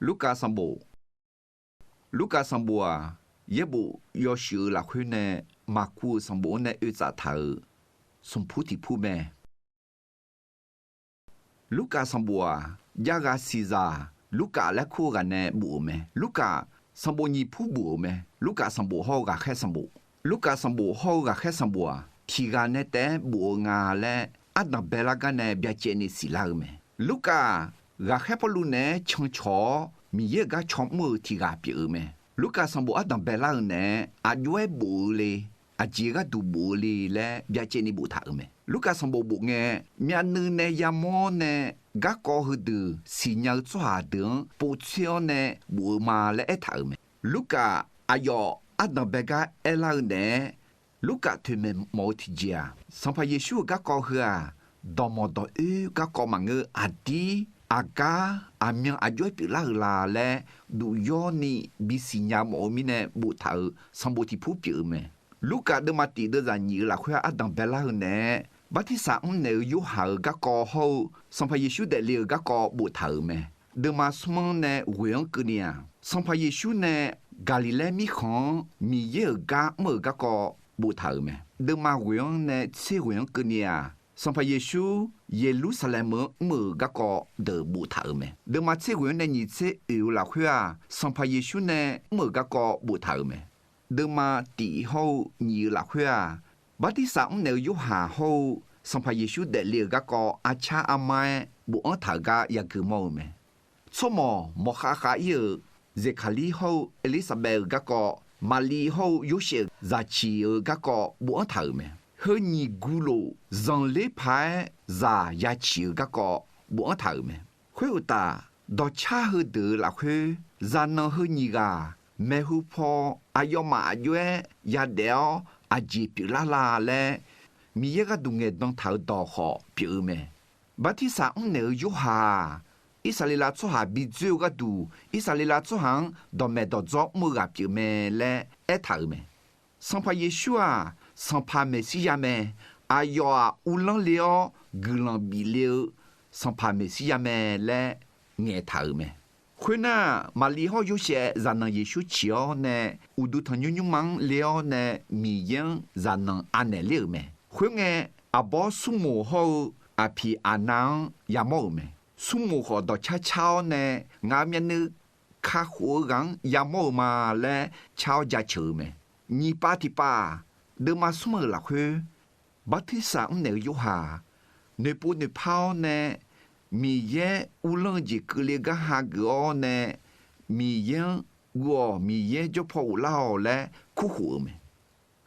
ลูกาสัมโบลูกาสัมบัวเยบุยอชื่อหลักขึ้นในมาคูสัมโบในอุจาเธอสมพูติผู้แม่ลูกาสัมบัวยากาซีซาลูกาและคู่กันในบุแม่ลูกาสัมโบญีผู้บุแม่ลูกาสัมโบฮอกาแค่สัมโบลูกาสัมโบฮอกาแค่สัมบัวที่กันในแต่บุงาและอัดนับเบลกันในเบียเจนิสิลาแม่ลูกากาแค่พลูเนชงชอมีเยกาชอมมือที่กาเปียแม่ลูกาสัมโบอัดนับเบลาเนอายุเอบุลีอาจีกาดูบุลีและเบียเจนิบุถาแม่ลูกาสัมโบบุเงมีอันนึงในยามอนในกะกอหืดสิญญาจวาดึงปูเชียวในบุมาและเอถาแม่ลูกาอายออัดนับเบกาเอลาเนลูกาถึงเมมอทิเจียสัมภเยซูกะกอเหือดอมอดอกะกอมังเงอดีอากาอามีอายุปิลาลาและดูยอนี่บิสิญญาโมมิเนบุถาสัมบูติผู้ปิเมลูกาเดมาติเดจานีละคุยอัดดังเบลาเนบัติสาเนยุหากะกอเฮาสัมภเยซูเดลีกะกอบุถาเมเดมาสมงเนเวียงกเนียสัมภเยซูเนกาลิเลมีของมีเยกะเมกะกอบุถาเมเดมาเวียงเนเซเวียงกเนียสัมภเยซูเยรูซาเล็มเมือกะกอเดบุถาเมเดมาเซเวียงเนนิเซอิวละคุยสัมภเยซูเนเมือกะกอบุถาเมเดมาตีเฮานีละคุยบัติสาเนยุหาเฮาสัมภเยซูเดเลียกะกออาชาอามาบุอันถากายากึมอเมสมอมอคาคาเยเซคาลีเฮาเอลิซาเบลกะกอมาลีเฮายุเชซาชีกะกอบุอันถาเมเฮนีกูโลซังเลพายซายาชีกะกอบุอันถาเมคุยอุตาดอชาเฮเดละคุยซานังเฮนีกาแม่ฮูพออายอมาอายุยาเดวอาจีปิลาลาและมีเยกดุงเงดองเท้าดอขอปิเมบัติสาเนยุหาอิสราเอลชหาบิจูกดูอิสราเอลชหังดอเมดอจอมือปิเมและเอถาเมสัมภเยซูสัมภเมสิยาเมอายออุลังเลอกุลังบิเลสัมภเมสิยาเมและเงถาเมคุน่ามาลีฮอยุเชจานังเยซูเชียวเนอุดุทันยุมังเลอเนมียังจานังอันเนเลเมคุเงอบอสุโมฮออพีอานังยามอเมสุโมฮอดอชาชาวเนงามยันนึคาหัวกังยามอมาและชาวจาเชเมนีปาติปาเดมาสมอละคุบัติสาเนยุหาเนปูเนพาวเนมีเยอุลังจิกเลกะฮากอเนมีเยกัวมีเยจพอลาและคู่หัวเม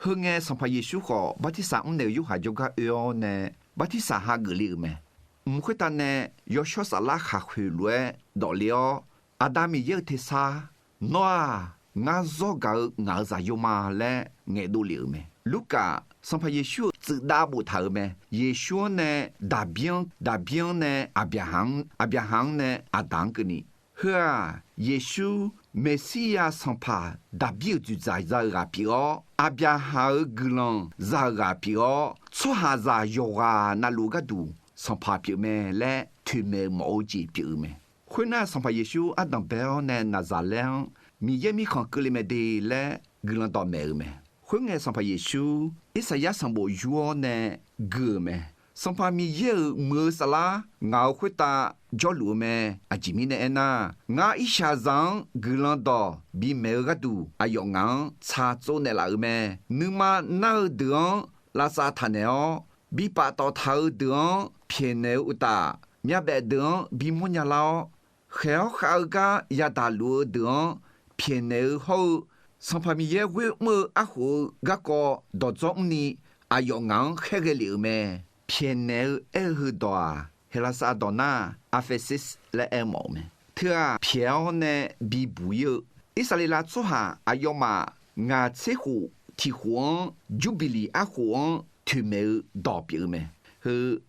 เฮงเงสัมภเยซูขอบัติสาเนยุหาจกะเออเนบัติสาฮากลิเมมุขตาเนยอชอสลาคาคุลเวดอเลออาดามีเยเทซานัวงาซอกางาซายมาและเงดูลิเมลูกาสัมภเยซูจึดาบุถาเมเยซูเนดาเบียงเนอาบยาหังเนอาดังกนีเฮือเยซูเมสิยาสัมภาดาบิวจุใจซากาปิโออาบยาหังกุลังซากาปิโอสุหาซาโยกานาลูกาดูสัมภาปิเมและทุเมโมจิปิเมคุณน่าสัมภเยซูอาดังเบลเนนาซาเลงมีเยมีของกลิเมเดและกุลันดอเมเมคุณเงสัมภเยซูอิสยาสัมโบยัวเนเกเมสัมภามีเยมือสลางาคุตาจอลูเมอาจิมิเนเอนางาอิชาซังกุลันดอบีเมกาดูอายองังชาโจเนลาเมนึมานาเดองลาซาทาเนอบีปาตอทาเดองเพียเนอุตามีเบเดองบีมุญญาลาเขวขากายาดาลูเดองเพียเนโฮสัมภามีเยเวมืออาหูกะกอดอจอมนีอายองังเฮเกลิเมเพียเนเอฮืดอเฮลาซาดอนาอาเฟซิสและเอมอเมเถื่อเพียวเนบีบุยอิสราเอลชหาอายอมางาเซหูที่หัวจูบิลีอาหัวทุเมดอปิเมเฮ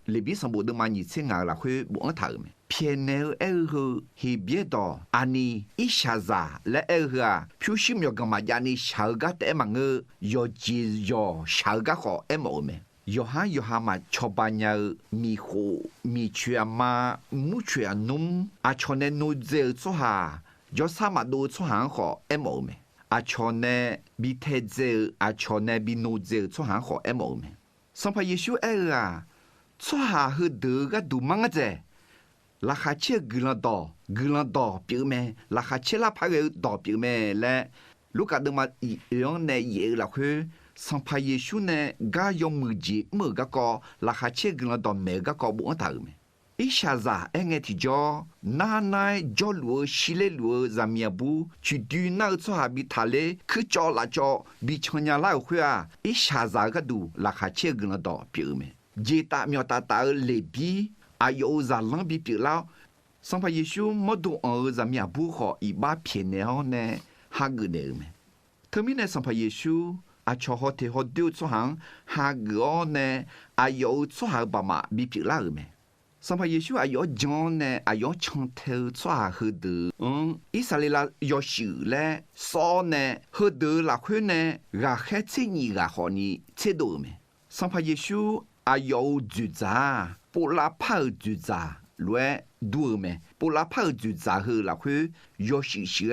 เลบิสัมบูดมานิเซงาละคุบุอันถาเมเพียเนเอฮืฮีเบียดออานีอิชาซาและเอฮือาพิวชิมยกมาญานิชากะเตมังยอจิยอชากะขอเอมอเมยอฮามาชอบานยามีโคมีเชียมามุเชียนุมอาชเนนูเซลโซฮา就啥嘛都出行好一毛没，阿乔呢比太子，阿乔呢比奴子出行好一毛没。上怕耶稣啊，出下和得个都忙个在，拉下切Guilan Daw表咩，拉下切拉拍个道表咩嘞，如果都嘛样呢也拉去。上怕耶稣呢，家用木子木个个，拉下切Guilan Daw每个个不头没。一下子眼提着，奶叫路西来路咱面部去对那做下比他嘞，去叫辣椒比青年老会啊，一下子个都拉下切Guilan Daw表没。接大苗大来比，还有咱冷比表了。上怕耶稣没多咱面部好一把偏了呢，哈个呢没。特别呢，上怕耶稣。阿乔好提好丢出行，下个呢，阿有出行爸妈比别拉没。上怕耶稣阿有讲呢，阿有长头出行好的，以色列啦要修嘞，少呢好的拉去呢，阿海这你阿好你切多没。上怕耶稣阿有住宅，不拉跑住宅，来多没，不拉跑住宅后拉去要修修，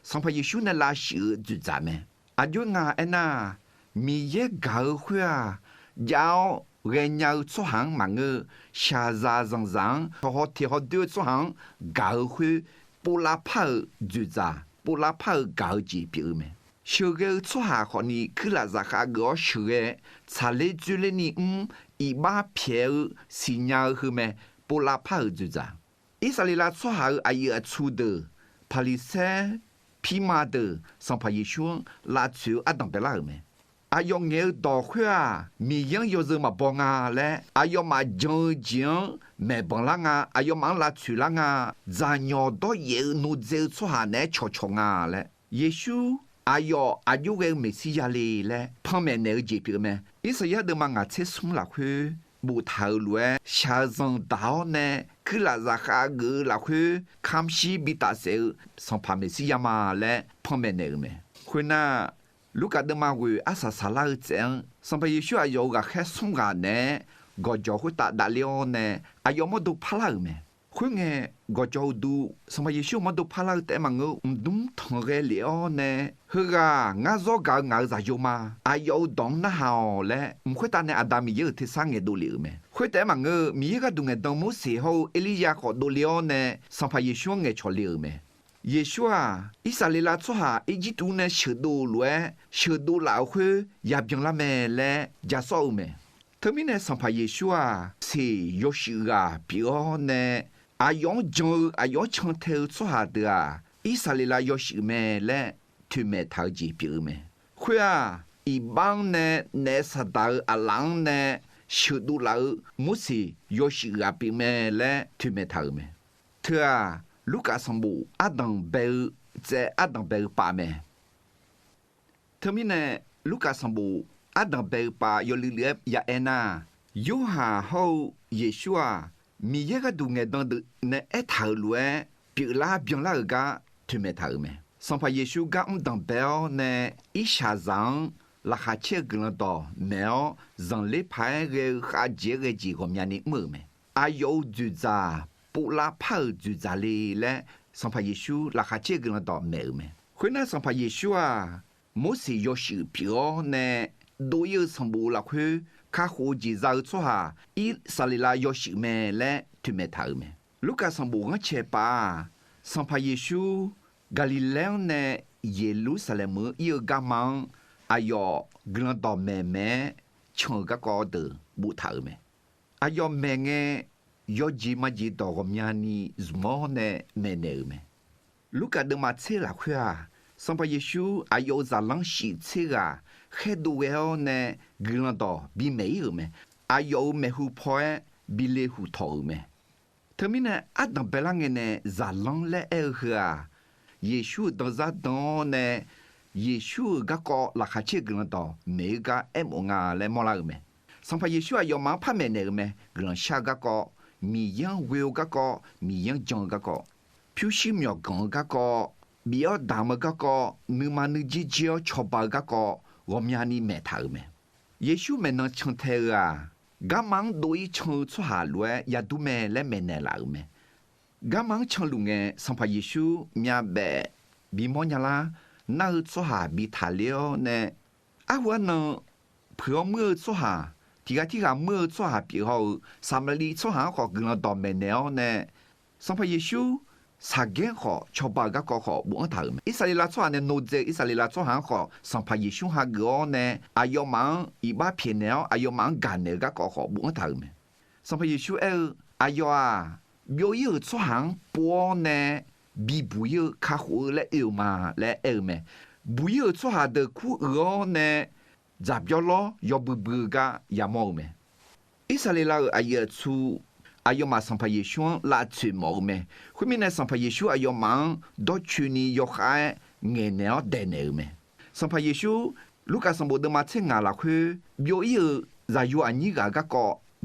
上怕耶稣呢拉修住宅没。阿就那，米也搞会啊，要人家出行忙个，下下上，好提好多出行，搞会不拉跑住宅，不拉跑搞几表没。小个出行和你去拉下下个小个，查来住来你一把票新娘后面不拉跑住宅。以色列出行还有出的，巴黎塞。皮马的上怕耶稣拉出阿当别拉没，阿用眼倒会啊，米样有人嘛帮啊嘞，阿要嘛讲没帮啦啊，阿要忙拉出啦啊，咱鸟到也努走出下呢悄悄啊嘞，耶稣阿要个没事压力嘞，旁边那个这边没，意思也得嘛阿才送拉去。不头路下上岛呢，去拉下下个拉去看戏比大小，上旁边是亚马来旁边那个没。会那如果的马会阿萨萨拉这样，上边也需要有个还送个呢，我就会打了呢，阿要么都怕了没。会呢，我就都上边也需要么都怕了，但嘛我懂同个了呢。呵啊，我做个我咋有嘛？阿有懂那好嘞，唔会打呢阿达米有提三个都了没？会但嘛我米个东个当冇时候，伊利亚个都了呢，上边也需要个错了没？也许啊，以色列拉出下一直都呢小多来，小多老会也变了没嘞，加少没？特别呢上边也许啊，是有时啊，比如呢。阿用就阿用长头出下的啊，以色列啦要是咩嘞，推咩头几表咩？会啊，一般呢，那啥到阿郎呢，小度老冇是要是阿表咩嘞，推咩头咩？他啊，卢卡上部阿当贝在阿当贝巴咩？特别呢，卢卡上部阿当贝巴要live ya ena，有下好耶稣啊。米一个都爱当的那一头路别拉个推没头没，上怕耶稣讲当表呢，一下上拉下切Guilan Daw没有让里派个下几个几个面的么没，还有住宅不拉跑住宅里嘞，上怕耶稣拉下切Guilan Daw没有没，回来上怕耶稣啊，冇是有时表呢，都有上不拉去。卡火机绕出下，以色列啦要是咩嘞，推咩头咩？卢卡上不个切巴，上怕耶稣，加利利呢，耶路撒冷么有个忙，哎哟，Guilan Daw咩，唱个歌的不头咩？哎哟咩要几嘛几多个面呢？什么呢？咩咩？卢卡的嘛切啦去啊，上怕耶稣，哎哟咋啷洗切啊？很多个呢，Guilan Daw比没有咩，还有没胡破比嘞胡头咩？特别呢，阿当别啷个呢，咋啷来个啊？耶稣当咋当呢？耶稣个个拉下切Guilan Daw没个么啊来么啦个咩？上怕耶稣啊要忙拍咩那个咩？Guilan下个个米样会个个米样讲个个，表示苗讲个个，米要大么个个，你嘛你只要吃饱个个。我们家里没头没，耶稣没能唱头啊，干忙都一唱出下来，也都没来没来了没。กำมังชังลุงเงสัมพเยซูมีแบบบีมอนยาลาน่าสหาบีทาเลียวเนอาวันนเพื่อเมื่อสหาที่เมื่อสหาปีเขาสามลีสหาขอกุลันดอมเมเนลเนสัมพเยซูสักเกนขอชาวบ้านก็ขอบุญถามอิสราเอลสหาเนโนเจอิสราเอลสหาขอสัมพเยซูฮักกอเนอายอมังอีบ้าเพียนเนลอายอมังกันเนก็ขอบุญถามสัมพเยซูอายอ表有出行波呢，比不有卡好来有嘛来有咩？不有出行的苦饿呢，咋表咯？要不个也冇咩？以色列人阿要出，阿要嘛上派耶稣拉出冇咩？后面呢上派耶稣阿要忙到去年要开眼了得呢咩？上派耶稣卢卡上部的嘛青牙拉去，表有咋有安尼个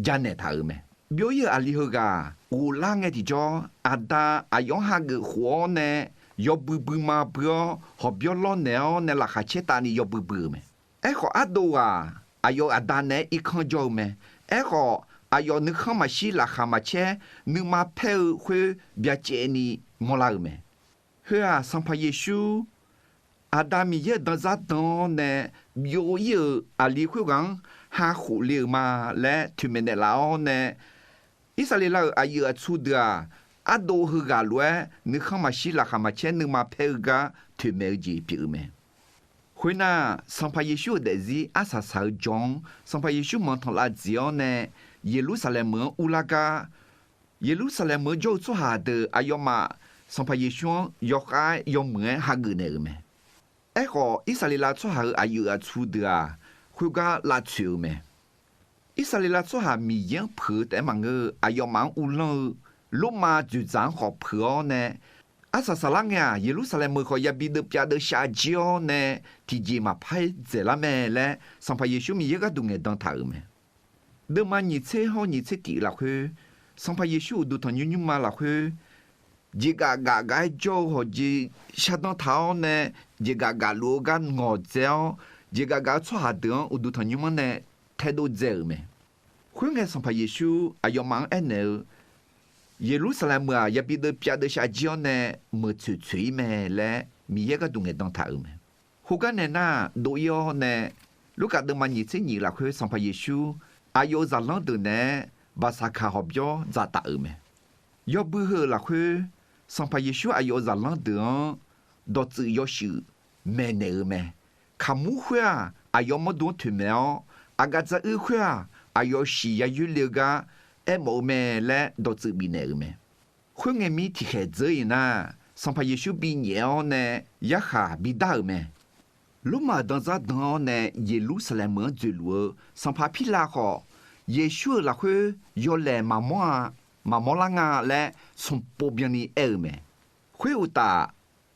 家呢他咩？表有阿里个。乌拉嘅地方，阿达阿用下个火呢，要不嘛不要，好不要老呢，那拉下切打你要不咩？哎好阿多啊，阿要阿达呢一看就咩？哎好阿要你看嘛西拉下嘛切，你嘛配会别接你莫拉咩？呵啊，上怕耶稣，阿达咪也当咋当呢？有阿里会讲哈胡了嘛嘞，对面的老呢？อิสราเอลอายุชุดอาโดฮกาลวยนึกข้ามาชิลาข้ามาเชนนึกมาเพกาถึงเมจีปิวเมคุยน่าสัมภาเยซูเดซีอาซาซาจงสัมภาเยซูมันทลาจิอเนเยรูซาเล็มอุลากาเยรูซาเล็มโจสุฮาเดอายอมาสัมภาเยซูยอกายยอมเหมือนฮักเนเมเอก็อิสราเอลสุฮาอายุชุดคุยกาลาชิวเมอิสราเอลสุฮามียังเผือแต่มังอายอมังอุลลุมาจุจางขอบเผือเนอาซาซาลังเเยรูซาเล็มขอยาบิดปยาเดชาจิโอเนที่จีมาไพ่เจลาเมและสัมภเยซูมีเยกดุงเงดังถาเมเดมานิเชฮอนิเชติละคือสัมภเยซูดูทันยุมาละคือจีกากาโจฮอจีชาดังเท้าเนจีกาลูกันงอเจลจีกาชัวเดืองอุดูทันยุมันเนเทโดเจลเมคุณเงสัมภเยซูอายอมังเอเนเยรูซาเล็มยาบิดปยาเดชาจิโอเนมือชุยเมและมีเยกดุงเงดังถาเมฮูกันเนน่าโดยอเนลูกาเดมันยิเซนีละคือสัมภเยซูอายุซาลังเดเนบาสาคาฮอบยอซาตาเมยอบือละคือสัมภเยซูอายุซาลังเดดอจือยอชือเมเนเมคามูฮัวอายุมดวถึเมออากาจะฮัวอายุชียายุเลกาเอโมเมและดอจืบิเนเมคุณเงมีที่เขเจยนะสัมภเยซูบิเนอเนยะคาบิดาเมลุมาดังซาดังเนเยรูซาเล็มจุลัวสัมภาพิลาขอเยชูละคือยอเลมามอลางาและสมปบยานีเอเมคุยอุตา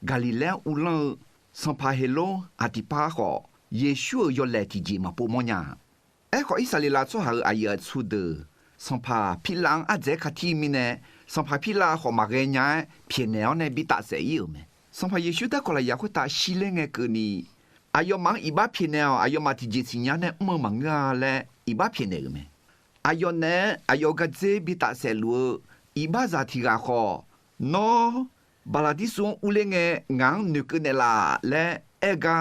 กาลิเลอุลังสัมภาเฮโลอาติปาขอเยชูยอเลที่จีมาปูมอนยาเอขออิสราเอลสุฮาอายะสุเดสัมภาพิลังอาเจคาทีมิเนสัมภาพิลาขอมาเกญาเพียแนวในบิตาเสียเมสัมภาเยชูตะกอลายาคุตาชิเลงเกนีอายอมังอีบาเพียแนวอายอมาที่จีสิญญาเนเมื่อมังงาและอีบาเพียแนวเมอายอเนอายอกะเจบิตาเซลัวอีบาซาทิกาขอนอบาลาดิซุงอุเลงงังนึกเนลาและเอกา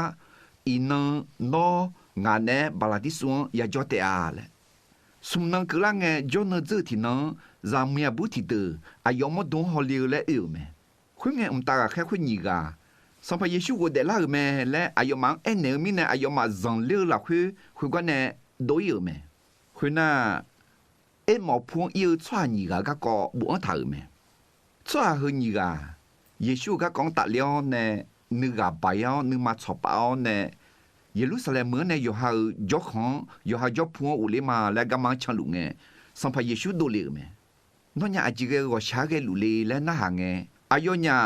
อีนังนองาเนบาลาดิซุงยาจอเตอาเลสุมนังกลางจอนเจอที่นังจามีบุติเตอายอมดงฮอลิวและเอวเมคุณตาแค่คุณยิกาสัมภเยซูก็เดลาเมและอายอมังเอเนมิเนอายอมาจังเลวละคุณก็เนโดยเมคุณน่ะเอ็มอพงยืดชวานิกาก็บุญถาเมชวาหืนิกาเยซูก็กองตัดเลี้ยวเนนึกาไปเอานึกมาชอบเอาเนเยรูซาเล็มเนอยู่หายกของอยู่หายกพงอุเลมาและกำมังชังลุงสัมภเยซูโดเลเมนอนยาอจิเกก็ชาเกลุเลและน่าหางอายอนยา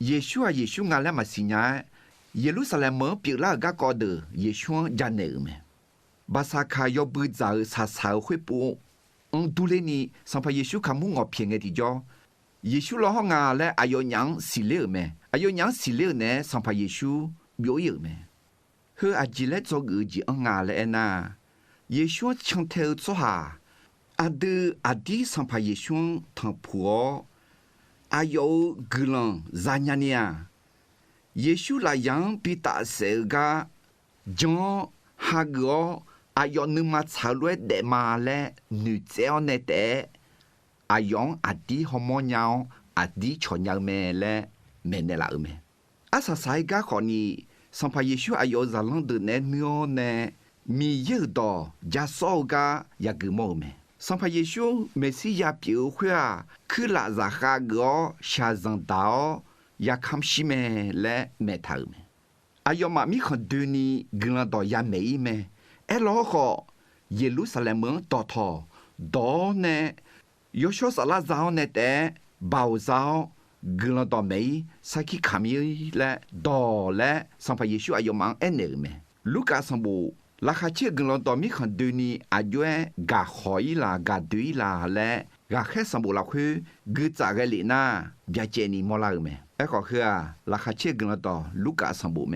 เยซูงาและมาสิญาเยรูซาเล็มปิลากก็เดเยซูจานเนเมบาสาคายอบืจาสาสาวคุยปูดูเลนีสัมภเยซูคำมุ่งอเพียงที่จอเยซูละห้องาและอายอนยังสิเลเมอายอนยังสิเลเนสัมภเยซูเบียวเยเมเฮออาจิเลจอกจีอังาและนาเยซูชังเทลโซฮาอดีสัมภเยซูทางผัว อายุกลังซาญานียเยซูลายังปิตาเสกาจงฮากออายุนึมาชาลวยเดมาและนุเจอเนเตอายุอดีฮอมอนยาวอดีชอนยาวเมและเมเนลาเมอาศัยกาขอนี้สัมภเยซูอายุซาลังเดเนเนอเนมีเยอะดอยาโซกายากึโมเมสัมภเยซูเมสิยาเปียวขวาคือลาซาฮากอชาซันดาอยากคำชิเมและเมทาเมอายุมามีคนดูนี้กลันดอยาเมย์เมเอลอขอเยรูซาเล็มต่อทอดอเนยโชสลาซาวเนเตบาวซาวกลันดอเมย์สักคามีและดอและสัมภเยซูอายุมังเอเนเมลูกาสัมบูราคาเชื่อกลันดอมีคนดูนี้อายุกาหอยลากาดุยลาและกาแค่สัมบูลาคือกึจากเรลีนาเบียเจนีมอลาเมก็คือราคาเชื่อกันต่อลูกาสัมบูเม